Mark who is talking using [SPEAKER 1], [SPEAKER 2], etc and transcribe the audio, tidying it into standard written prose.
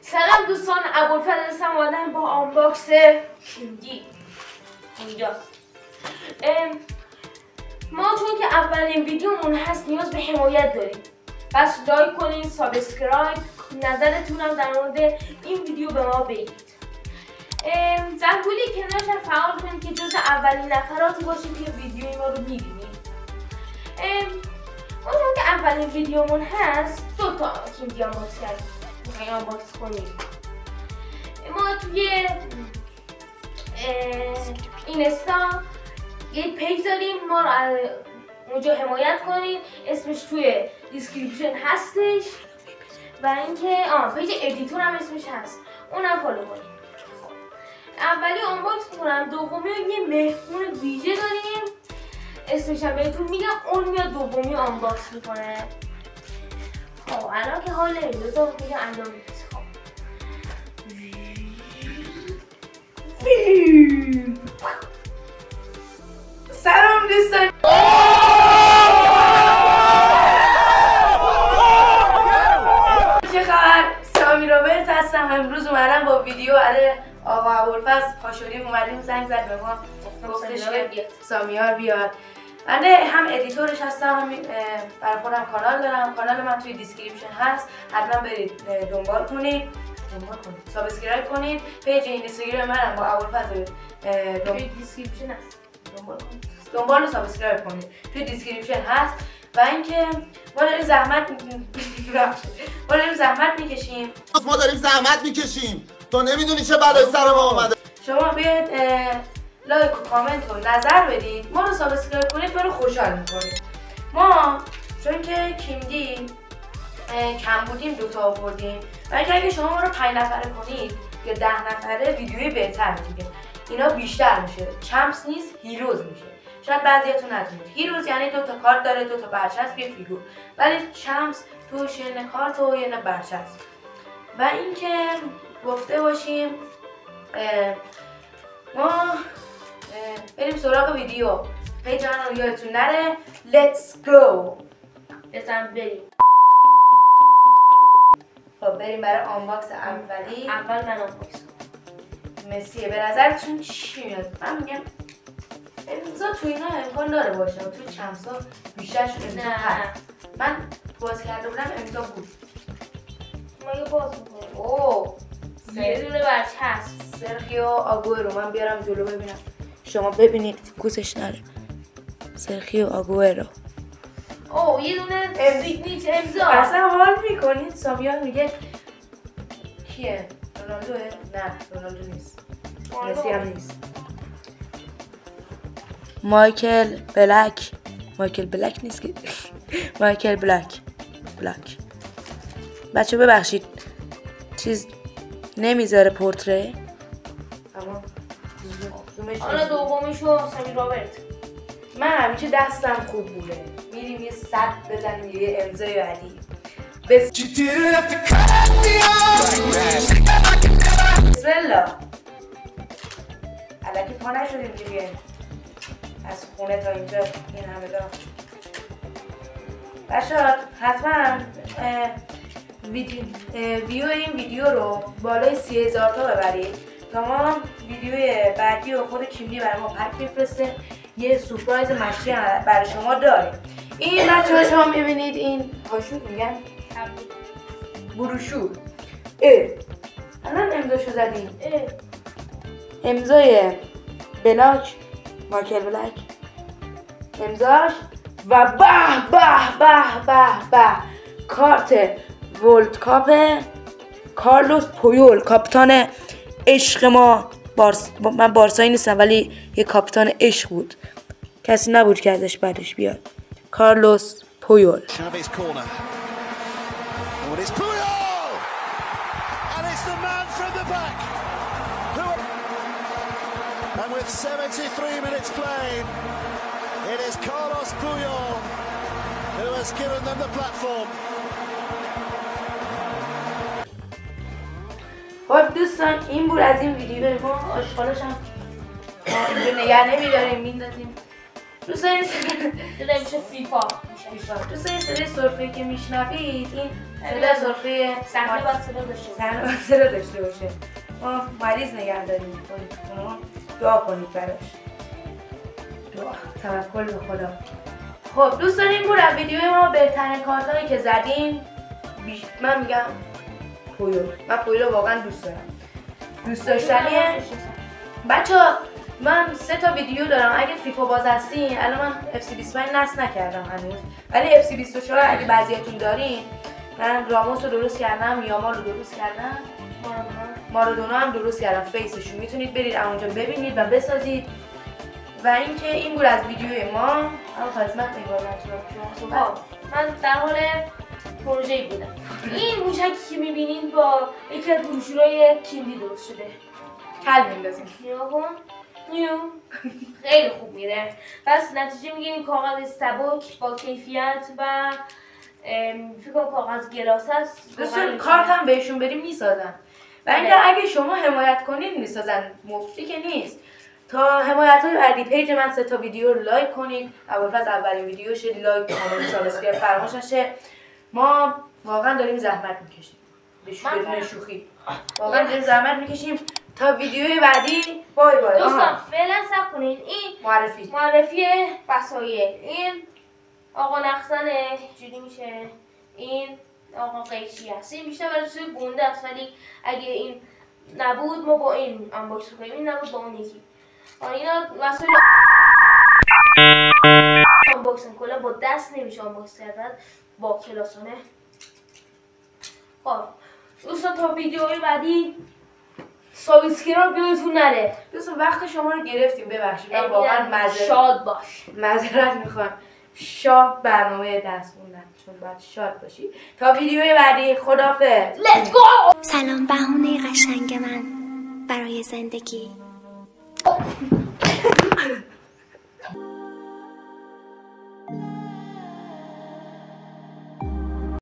[SPEAKER 1] سلام دوستان، ابوالفضل هستم و با آنباکس کیمدی اینجاست. ما چون که اولین ویدیومون هست نیاز به حمایت داریم، پس لایک کنید، سابسکرایب، نظرتونم در مورد این ویدیو به ما بگید. زنگوله کنارش هم فعال کنید که جز اولین نفراتی باشید که ویدیوی ما رو میبینید. ما چون که اولین ویدیومون هست 2 تا کیمدی آنباکس کردیم، میخوایم آنباکس کنیم. ما توی اینستا یه پیج داریم، ما رو اونجا حمایت کنید، اسمش توی دیسکریپشن هستش و اینکه پیج ادیتور هم اسمش هست، اونم فالو کنید. اولی آنباکس کنم، دومی یه مهمون ویژه داریم اسمش هم بهتون میگم، اون میاد دومی آنباکس میکنه. خب الان که حال نمیده تو میگم انجام میده. سلام دوستان، چه خبر؟ سامی رابرت هستم. امروز اومدم با ویدیو برای آقا ابوالفضل پاشوری. اومدیم زنگ زد به ما، گفتش که سامیار بیاد. من هم ادیتورش هستم، هم برای خودم کانال دارم. کانال من توی دیسکریپشن هست، حتما برید دنبال کنید، سابسکرایب کنید. پیج اینستاگرام منم با ابوالفضل توی دیسکریپشن هست، دنبال و سابسکرایب کنید، توی دیسکریپشن هست. و اینکه ما داریم زحمت میکشیم.
[SPEAKER 2] ما داریم زحمت میکشیم، تو نمیدونی چه بلایی سر ما اومده.
[SPEAKER 1] شما بیاید لایک و کامنت و نظر بدید، ما رو سابسکرایب کنید، ما رو خوشحال میکنید. ما چون که کیمدی کم بودیم 2 تا آوردیم و اگه شما ما رو 5 نفره کنید یا 10 نفره ویدیوی بهتر دیگه، اینا بیشتر میشه. چمپس نیست، هیروز میشه. شاید بعضیاتون ندونید هیروز یعنی 2 تا کارت داره، 2 تا برچسب، یه فیگور، ولی چمپس توش یه کارت و یه برچسب. و اینکه گفته باشیم ما بریم سراغ ویدیو. پیج من رو یادتون نره. Let's go. بزن بریم. خب بریم برای آنباکس اولی. اول من آنباکس مسیه. به نظرتون چی میاد؟ من میگم امضا تو اینا امکان داره باشه، تو چمسا بیشترش امضا هست. من باز کرده بودم امضا بود. ما یه باز میکنیم. اوه یه دونه برچسب سرخیو آگوئرو. من بیارم جلو ببینم، شما ببینید کوسش نره. سرخیو آگوئرو. اوه یه دونه سیگنیچر امضا. اصلا حال میکنید. سامیار میگه کیه؟ رونالدوه؟ نه رونالدو نیست، مسی هم نیست. مایکل بلک نیست که مایکل بلک. بچه ببخشید چیز نمیذاره پورتره. حالا دومیشو سامی رابرت. من همیشه دستم خوب بوده، میریم یه 100 بزنیم یه امضای بعدی. بسم الله. الکی پا نشدیم دیگه از خونه تا اینجا این همه راه. بچه‌ها حتما ویو این ویدیو رو بالای 30,000 تا ببرید تا ما ویدیوی بعدی و خود کیمدی برای ما پک میفرسته. یه سورپرایز مشتی برای شما داریم. این بچه‌ها شما میبینید این هاشون میگن بروشور. الان امضاشو زدیم. امضای بلاک، مایکل بلک امضاش. و به کارت ورلد کاپ کارلوس پویول، کاپیتان عشق ما. من بارسایی نیستم ولی یه کاپیتان عشق بود، کسی نبود که ازش بعدش بیاد. کارلوس پویول.
[SPEAKER 3] And with 73 minutes played, it is Carlos Puyol who has given them the platform.
[SPEAKER 1] خب دوستان این بود از این ویدیو. ما آشغالش هم اینجا نگه نمیداریم، میندازیم. دوستان این سری فیفا. دوستان این سری سرفه که میشنوید این صدا سرخه
[SPEAKER 4] صحنه باید صدا داشته باشه.
[SPEAKER 1] صحنه باید صدا داشته باشه. ما مریض نگه داریم، دعا کنید براش. دعا، توکل به خدا. خب دوستان این بود از ویدیوی ما بهترین کارتایی که زدیم. من میگم پویو. من پویو واقعا دوست دارم. دوست داشتنیه. بچه‌ها من 3 تا ویدیو دارم. اگه فیفا باز هستین الان من FC25 نصب نکردم هنوز، ولی FC24 اگه بعضیاتون دارین من راموس رو درست کردم، یامال رو درست کردم، مارادونا هم درست کردم فیسشون. میتونید برید اونجا ببینید و بسازید. و اینکه این بود از ویدیوی ما. اما خدمت نگاه شما.
[SPEAKER 4] من در حال پروژه‌ای بودم. این موشکی که می‌بینین با یکی از بروشورهای کیندی درست شده.
[SPEAKER 1] کل میندازیم.
[SPEAKER 4] نگاه کن. خیلی خوب میره. پس نتیجه میگیریم کاغذ سبک با کیفیت و فکر کنم کاغذ گلاس است.
[SPEAKER 1] دوستان کارت هم بهشون بریم میسازن. و اینکه اگه شما حمایت کنین میسازن، مفتی که نیست. تا حمایت های بعدی پیج من 3 تا ویدیو رو لایک کنید. اولفاز اولین ویدیوش لایک کامنت سابسکرایب فراموش نشه. ما واقعا داریم زحمت میکشیم. بدون شوخی. واقعا داریم زحمت میکشیم. تا ویدیوی بعدی بای بای.
[SPEAKER 4] دوستان فعلا صبر کنین. این معرفی وسایل. این آقا نخزنه جوری میشه. این آقا قیچی هست. این بیشتر برای چیز گنده است، ولی اگه این نبود ما با این انباکس کنیم. این نبود با اون یکی. اینا وسایل انباکسن کلا با دست نمیشه انباکس کردن، با کلاسونه. خب دوستان تا ویدیوهای بعدی سابسکرایب یادتون نره.
[SPEAKER 1] دوستان وقت شما رو گرفتیم، ببخشید. من واقعا
[SPEAKER 4] شاد باش.
[SPEAKER 1] معذرت میخوام. شاد برنامه درس خوندن، چون باید شاد باشی. تا ویدیوی بعدی خداحافظ.
[SPEAKER 4] Let's go.
[SPEAKER 5] سلام بهونه قشنگ من برای زندگی.